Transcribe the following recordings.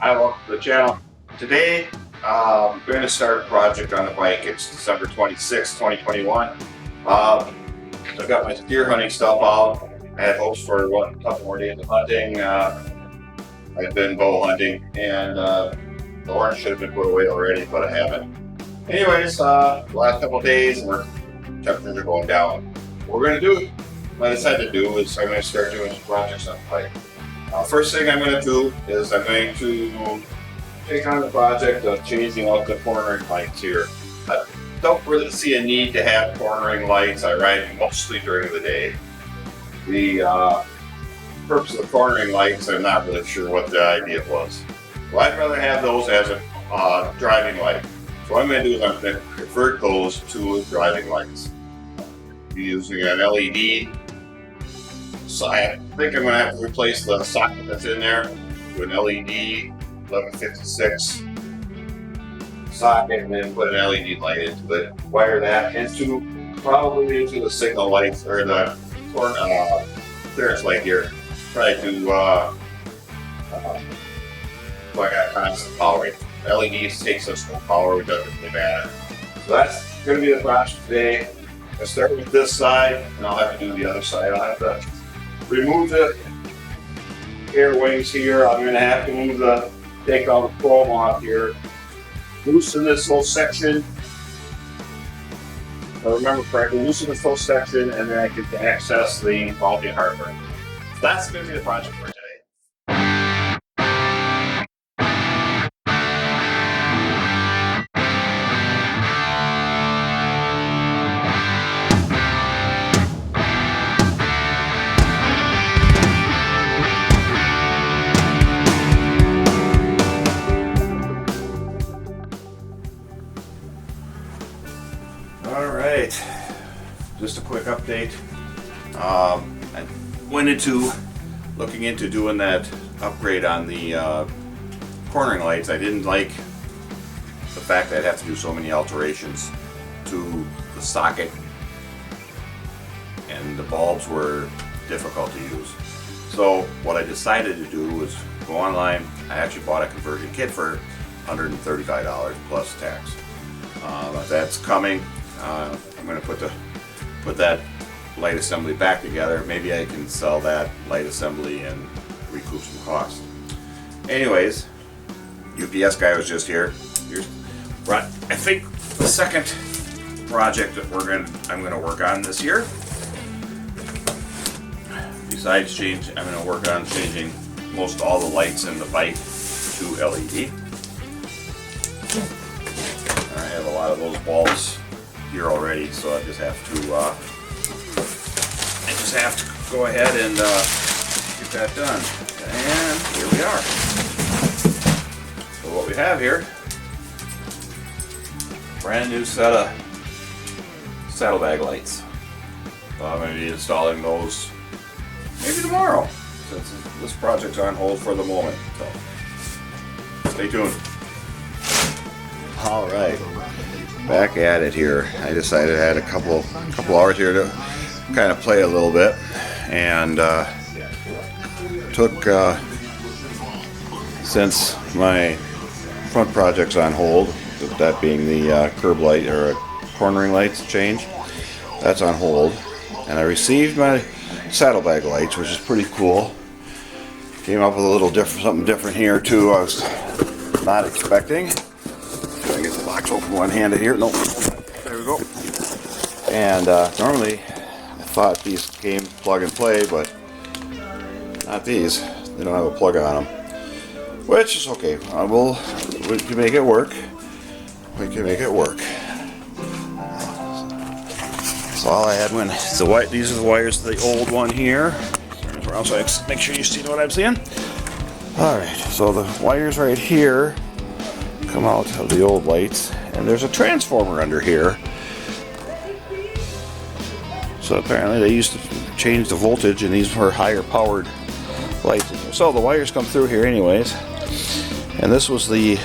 Hi, welcome to the channel. Today, I'm going to start a project on the bike. It's December 26, 2021. I've got my deer hunting stuff out. I had hopes for a couple more days of hunting. I've been bow hunting, and the orange should have been put away already, but I haven't. Anyways, the last couple of days, temperatures are going down. What we're going to do, what I decided to do, is I'm going to start doing some projects on the bike. First thing I'm going to do is I'm going to take on the project of changing out the cornering lights here. I don't really see a need to have cornering lights. I ride mostly during the day. The purpose of the cornering lights, I'm not really sure what the idea was. Well, I'd rather have those as a driving light. So what I'm going to do is I'm going to convert those to driving lights. Be using an LED. So I think I'm going to have to replace the socket that's in there to an LED 1156 socket, and then put an LED light into it. Wire that probably into the signal lights, or the clearance light here. Try to I got constant power. LEDs takes us no power, which doesn't really matter. So that's going to be the project today. I'll start with this side, and I'll have to do the other side. I'll have to remove the air wings here. I'm going to have to take all the chrome off here. Loosen this whole section. If I remember correctly, loosen this whole section, and then I can access the faulty hardware. So that's going to be the project for today. Alright, just a quick update. I went into looking into doing that upgrade on the cornering lights. I didn't like the fact that I'd have to do so many alterations to the socket, and the bulbs were difficult to use. So what I decided to do was go online. I actually bought a conversion kit for $135 plus tax. That's coming. I'm going to put that light assembly back together. Maybe I can sell that light assembly and recoup some cost. Anyways, UPS guy was just here. I think the second project that I'm going to work on this year. Besides I'm going to work on changing most all the lights in the bike to LED. I have a lot of those bulbs here already, so I just have to go ahead and get that done. And here we are. So what we have here, brand new set of Saddlebag Lights. So I'm going to be installing those maybe tomorrow, since this project's on hold for the moment. So stay tuned. All right. Back at it here. I decided I had a couple hours here to kind of play a little bit, and took since my front project's on hold, that being the curb light or cornering lights change, that's on hold, and I received my Saddlebag Lights, which is pretty cool. Came up with a little something different here too. I was not expecting. I get the box open one-handed here. Nope. There we go. And normally I thought these came plug and play, but not these. They don't have a plug on them, which is okay. We can make it work. We can make it work. So all I had these are the wires to the old one here. Turn it around so I can make sure you see what I'm seeing. All right. So the wires right here come out of the old lights, and there's a transformer under here. So apparently they used to change the voltage, and these were higher powered lights. So the wires come through here anyways, and this was the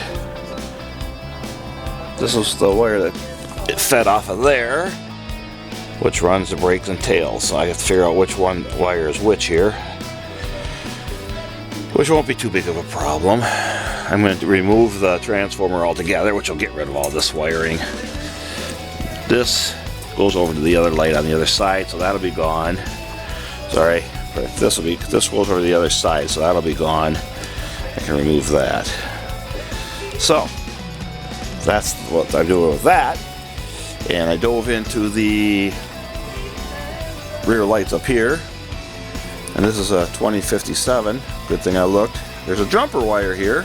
wire that it fed off of there, which runs the brakes and tails. So I have to figure out which wire is which here, which won't be too big of a problem. I'm going to remove the transformer altogether, which will get rid of all this wiring. This goes over to the other light on the other side, so that'll be gone. Sorry, but this goes over to the other side, so that'll be gone. I can remove that. So that's what I'm doing with that. And I dove into the rear lights up here, and this is a 2057. Good thing I looked. There's a jumper wire here.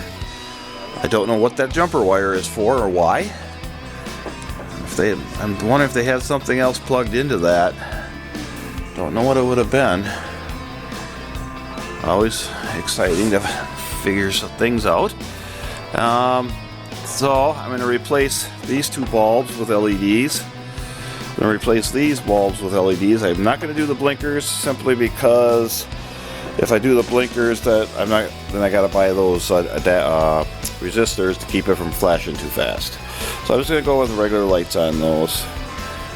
I don't know what that jumper wire is for or why. I'm wondering if they had something else plugged into that. Don't know what it would have been. Always exciting to figure some things out. So I'm going to replace these two bulbs with LEDs. I'm going to replace these bulbs with LEDs. I'm not going to do the blinkers simply because if I do the blinkers, then I got to buy those resistors to keep it from flashing too fast. So I'm just going to go with regular lights on those.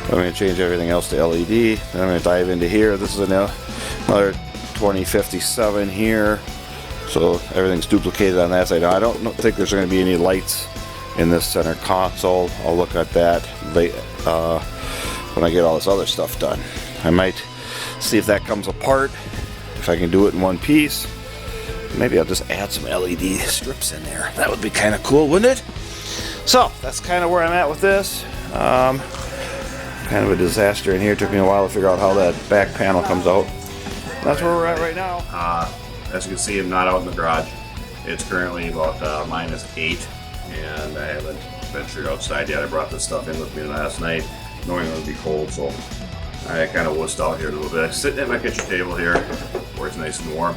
I'm going to change everything else to LED. Then I'm going to dive into here. This is another 2057 here. So everything's duplicated on that side. Now, I don't think there's going to be any lights in this center console. I'll look at that when I get all this other stuff done. I might see if that comes apart, if I can do it in one piece. Maybe I'll just add some LED strips in there. That would be kind of cool, wouldn't it? So that's kind of where I'm at with this. Kind of a disaster in here. It took me a while to figure out how that back panel comes out. That's where we're at right now. As you can see, I'm not out in the garage. It's currently about -8, and I haven't ventured outside yet. I brought this stuff in with me last night, knowing it would be cold, so I kind of wussed out here a little bit. I'm sitting at my kitchen table here, where it's nice and warm,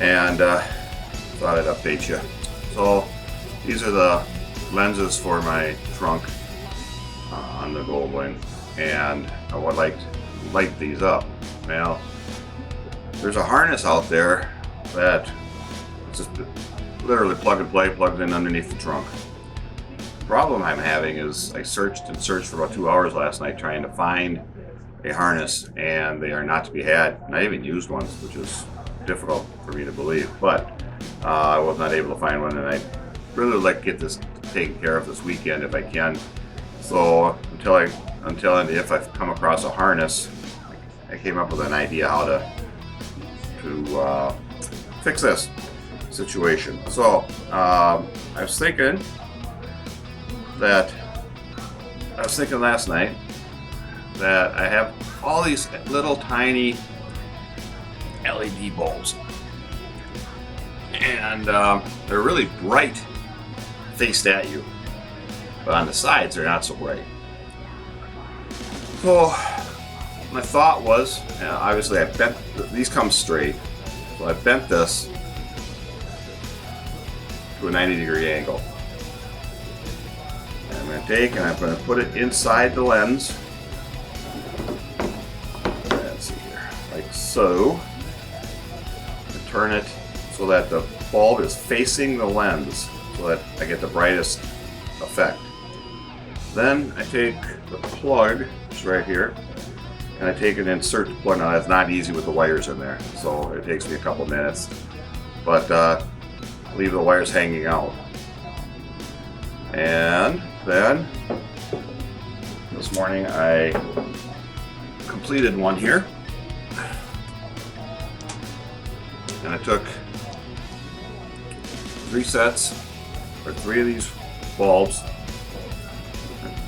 and thought I'd update you. So these are the lenses for my trunk on the Goldwing, and I would like to light these up. Now, there's a harness out there that just literally plug and play, plugged in underneath the trunk. The problem I'm having is I searched and searched for about 2 hours last night trying to find a harness, and they are not to be had. And I even used ones, which is difficult for me to believe, but I was not able to find one, and I really would like to get this taken care of this weekend if I can. So until and if I come across a harness, I came up with an idea how to fix this situation. So I was thinking last night that I have all these little tiny LED bulbs, and they're really bright faced at you, but on the sides they're not so bright. So my thought was, obviously I bent, these come straight, so I bent this to a 90-degree angle. And I'm going to take and I'm going to put it inside the lens. Let's see here, like so. And turn it so that the bulb is facing the lens, so that I get the brightest effect. Then I take the plug, which is right here, and I take and insert the plug. Now that's not easy with the wires in there, so it takes me a couple minutes, but leave the wires hanging out. And then this morning I completed one here, and I took 3 of these bulbs,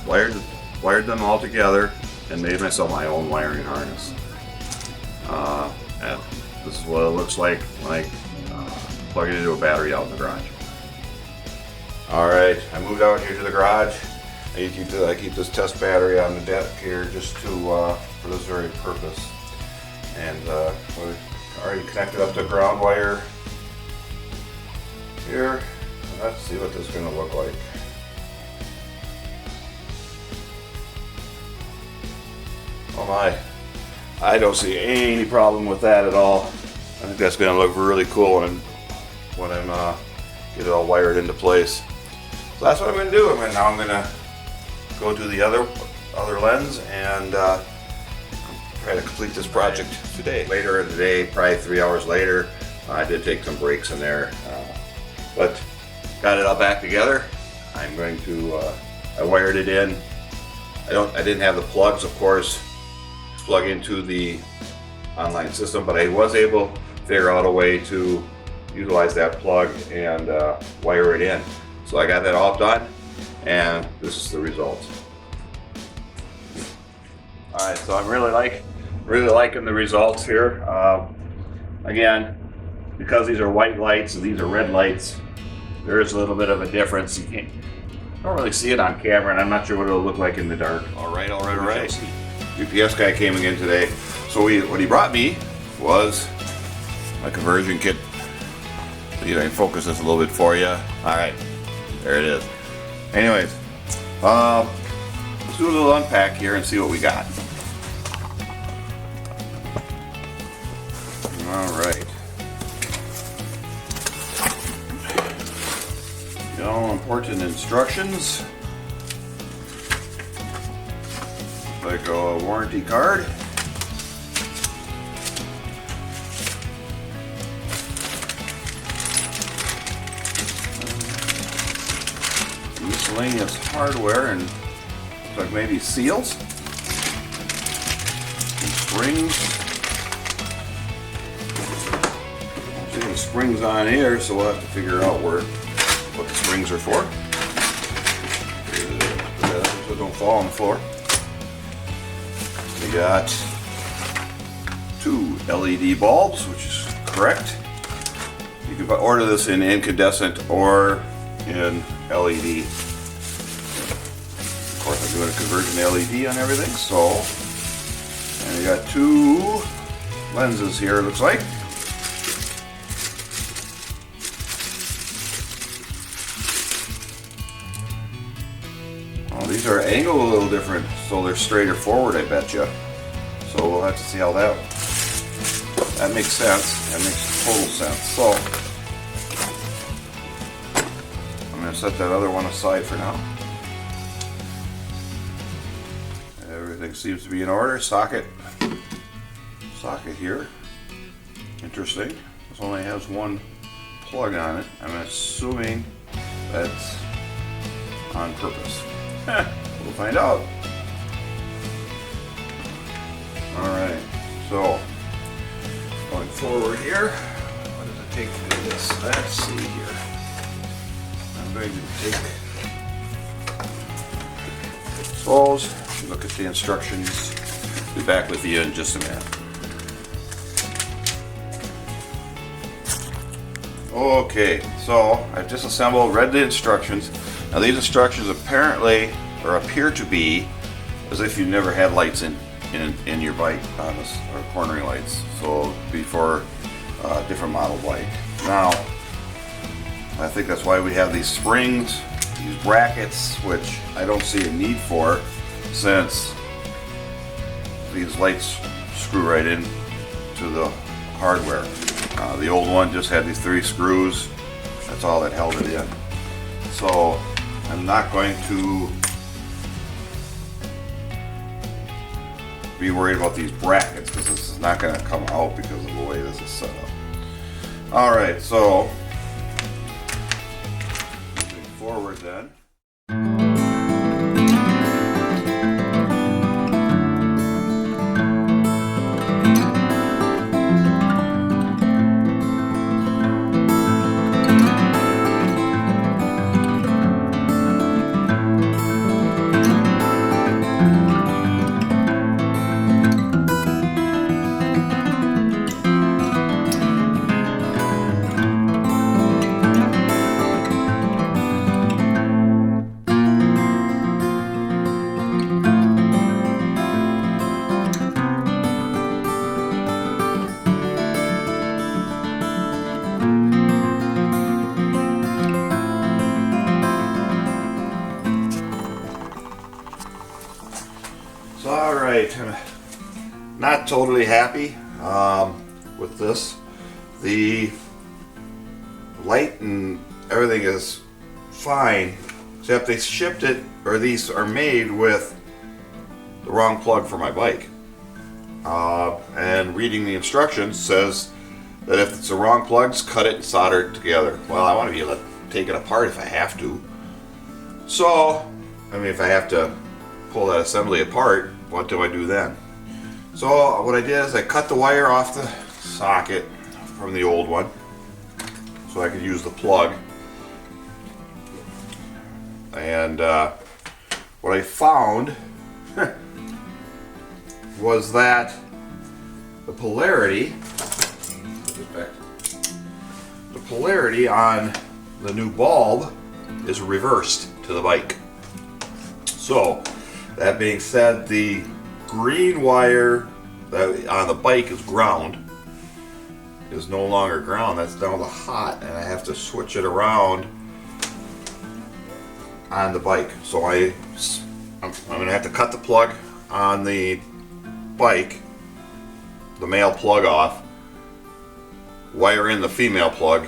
wired them all together, and made myself my own wiring harness. And this is what it looks like when I plug it into a battery out in the garage. Alright, I moved out here to the garage. I keep this test battery on the deck here just to for this very purpose. And we're already connected up to ground wire here. Let's see what this is going to look like. Oh my, I don't see any problem with that at all. I think that's going to look really cool when I'm get it all wired into place. So that's what I'm going to do. Now I'm going to go to the other lens and try to complete this project today. Later in the day, probably 3 hours later, I did take some breaks in there, but got it all back together. I'm going to, I wired it in. I didn't have the plugs, of course, to plug into the online system, but I was able to figure out a way to utilize that plug and wire it in. So I got that all done, and this is the result. All right, so I'm really liking the results here. Again, because these are white lights and these are red lights, there is a little bit of a difference. You don't really see it on camera, and I'm not sure what it'll look like in the dark. All right. UPS guy came again today. So what he brought me was my conversion kit. So, I can focus this a little bit for you. All right, there it is. Anyways, let's do a little unpack here and see what we got. All right. All important instructions. Like a warranty card. Miscellaneous hardware and looks like maybe seals. Some springs. Don't see any springs on here, so we'll have to figure out what the springs are for. So don't fall on the floor. We got 2 LED bulbs, which is correct. You can order this in incandescent or in LED. Of course, I'm doing a conversion to LED on everything, so. And we got 2 lenses here, it looks like. These are angled a little different, so they're straighter forward, I bet you. So we'll have to see how that makes sense. That makes total sense. So I'm going to set that other one aside for now. Everything seems to be in order. Socket here. Interesting. This only has one plug on it. I'm assuming that's on purpose. We'll find out. Alright, so going forward here, what does it take to do this? Let's see here. I'm going to take look at the instructions. Be back with you in just a minute. Okay, so I've disassembled, read the instructions. Now these instructions apparently, or appear to be, as if you never had lights in your bike on this, or cornering lights. So before a different model bike. Now, I think that's why we have these springs, these brackets, which I don't see a need for, since these lights screw right in to the hardware. The old one just had these 3 screws. That's all that held it in. So I'm not going to be worried about these brackets because this is not going to come out because of the way this is set up. Alright, so moving forward then. Alright, I'm not totally happy with this. The light and everything is fine, except they shipped it, or these are made with the wrong plug for my bike. And reading the instructions says that if it's the wrong plugs, cut it and solder it together. Well, I want to be able to take it apart if I have to. So, I mean, if I have to pull that assembly apart, what do I do then? So what I did is I cut the wire off the socket from the old one so I could use the plug. And what I found was that the polarity on the new bulb is reversed to the bike. So that being said, the green wire that on the bike is ground is no longer ground. That's down to hot, and I have to switch it around on the bike. So I'm gonna have to cut the plug on the bike, the male plug off, wire in the female plug,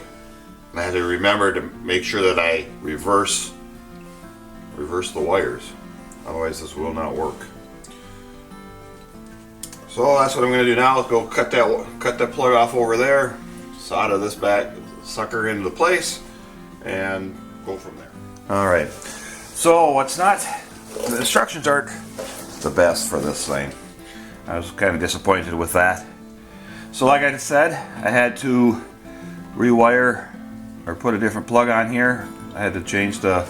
and I have to remember to make sure that I reverse the wires. Otherwise this will not work. So that's what I'm going to do now, is go cut that plug off over there, solder this back sucker into place, and go from there. Alright, so the instructions aren't the best for this thing. I was kind of disappointed with that. So like I said, I had to rewire or put a different plug on here. I had to change the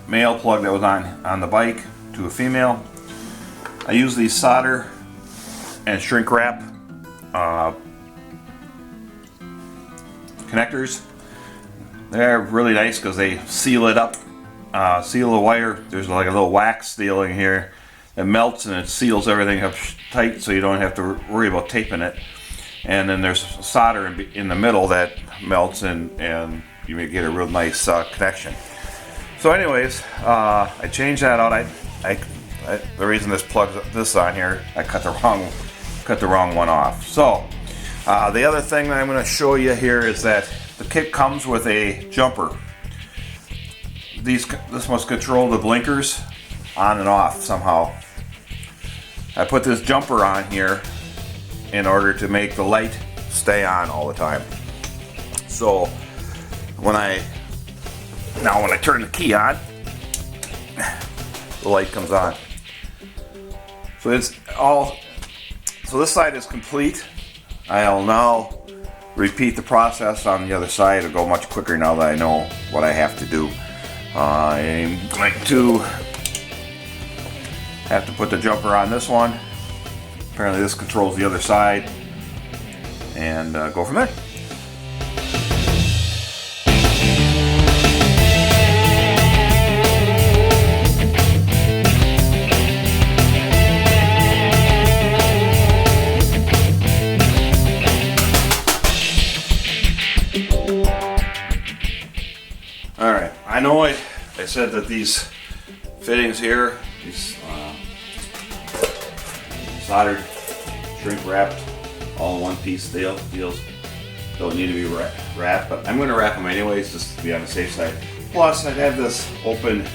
male plug that was on the bike to a female. I use these solder and shrink wrap connectors. They're really nice because they seal it up, seal the wire. There's like a little wax sealing here. It melts and it seals everything up tight, so you don't have to worry about taping it. And then there's solder in the middle that melts and you may get a real nice connection. So anyways, I changed that out. The reason this plugs this on here, I cut the wrong one off. So the other thing that I'm going to show you here is that the kit comes with a jumper. This must control the blinkers on and off somehow. I put this jumper on here in order to make the light stay on all the time. So when I turn the key on, the light comes on. So this side is complete. I'll now repeat the process on the other side. It'll go much quicker now that I know what I have to do. I'm going to have to put the jumper on this one. Apparently this controls the other side, and go from there. Alright, I know I said that these fittings here, these soldered, shrink wrapped, all in one piece deals don't need to be wrapped, but I'm going to wrap them anyways just to be on the safe side. Plus I have this open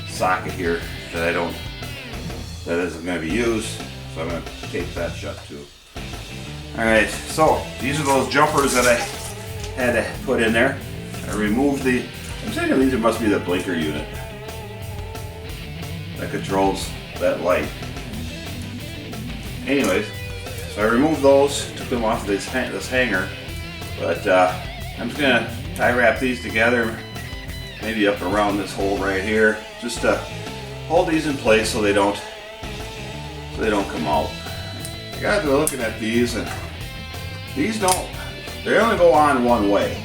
socket here that isn't going to be used, so I'm going to tape that shut too. Alright, so these are those jumpers that I had to put in there. I removed I'm thinking these must be the blinker unit that controls that light. Anyways, so I removed those, took them off of this hanger, but I'm just gonna tie wrap these together, maybe up around this hole right here, just to hold these in place so they don't come out. I got to be looking at these, and they only go on one way.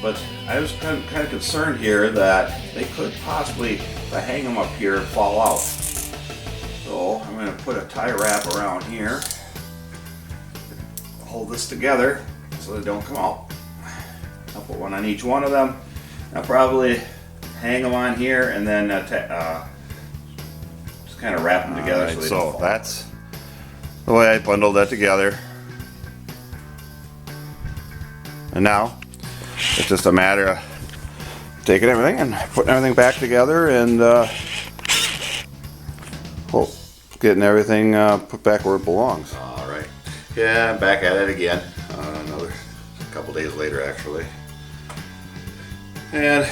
But I was kind of concerned here that they could possibly, if I hang them up here, fall out. So I'm going to put a tie wrap around here, hold this together so they don't come out. I'll put one on each one of them. I'll probably hang them on here and then just kind of wrap them together. Right, so they don't fall that's the way I bundled that together. And now it's just a matter of taking everything and putting everything back together and getting everything put back where it belongs. Alright, yeah, I'm back at it again. Another couple days later actually. And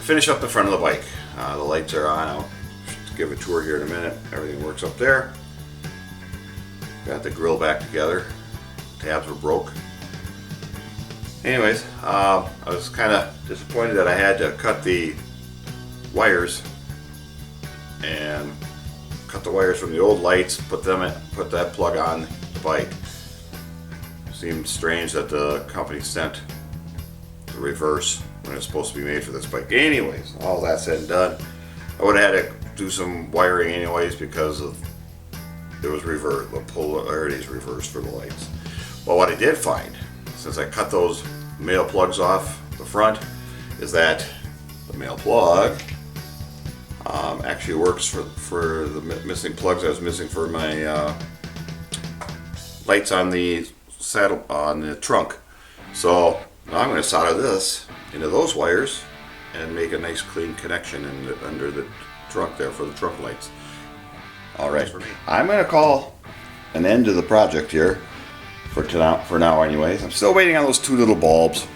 finish up the front of the bike. The lights are on. I'll give a tour here in a minute. Everything works up there. Got the grill back together. Tabs were broke. Anyways, I was kind of disappointed that I had to cut the wires and cut the wires from the old lights, put that plug on the bike. Seemed strange that the company sent the reverse when it's supposed to be made for this bike. Anyways, all that said and done, I would have had to do some wiring anyways because of it was reversed. The polarity is reversed for the lights. But what I did find, since I cut those male plugs off the front, is that the male plug actually works for the missing plugs I was missing for my lights on the saddle on the trunk. So now I'm going to solder this into those wires and make a nice clean connection under the trunk there for the trunk lights. Alright, I'm going to call an end to the project here for now anyways. I'm still waiting on those two little bulbs.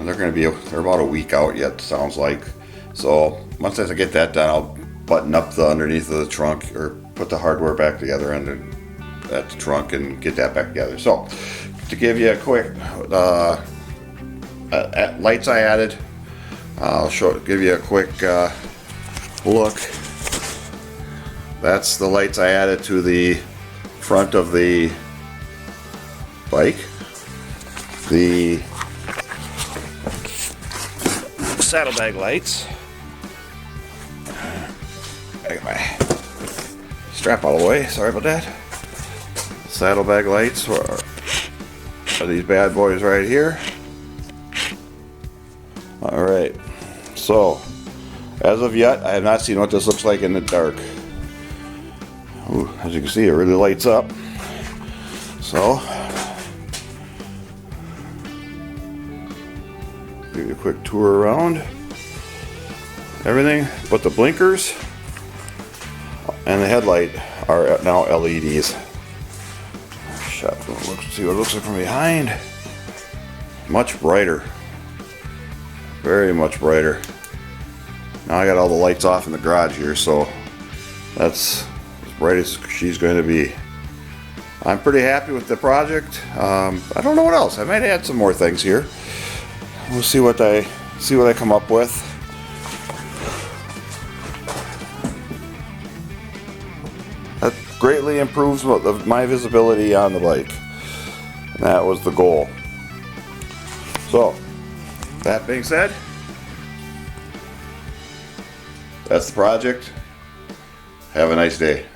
They're about a week out yet, sounds like. So once I get that done, I'll button up the underneath of the trunk, or put the hardware back together at the trunk and get that back together. So to give you a quick lights I added, I'll give you a quick look. That's the lights I added to the front of the bike. The saddlebag lights. I got my strap all the way, sorry about that. Saddlebag lights are these bad boys right here. Alright, so as of yet, I have not seen what this looks like in the dark. Ooh, as you can see, it really lights up. So, give you a quick tour around. Everything but the blinkers and the headlight are now LEDs. See what it looks like from behind. Much brighter. Very much brighter. Now I got all the lights off in the garage here, so that's as bright as she's going to be. I'm pretty happy with the project. I don't know what else. I might add some more things here. We'll see what I come up with. That greatly improves my visibility on the bike. And that was the goal. So, that being said, that's the project. Have a nice day.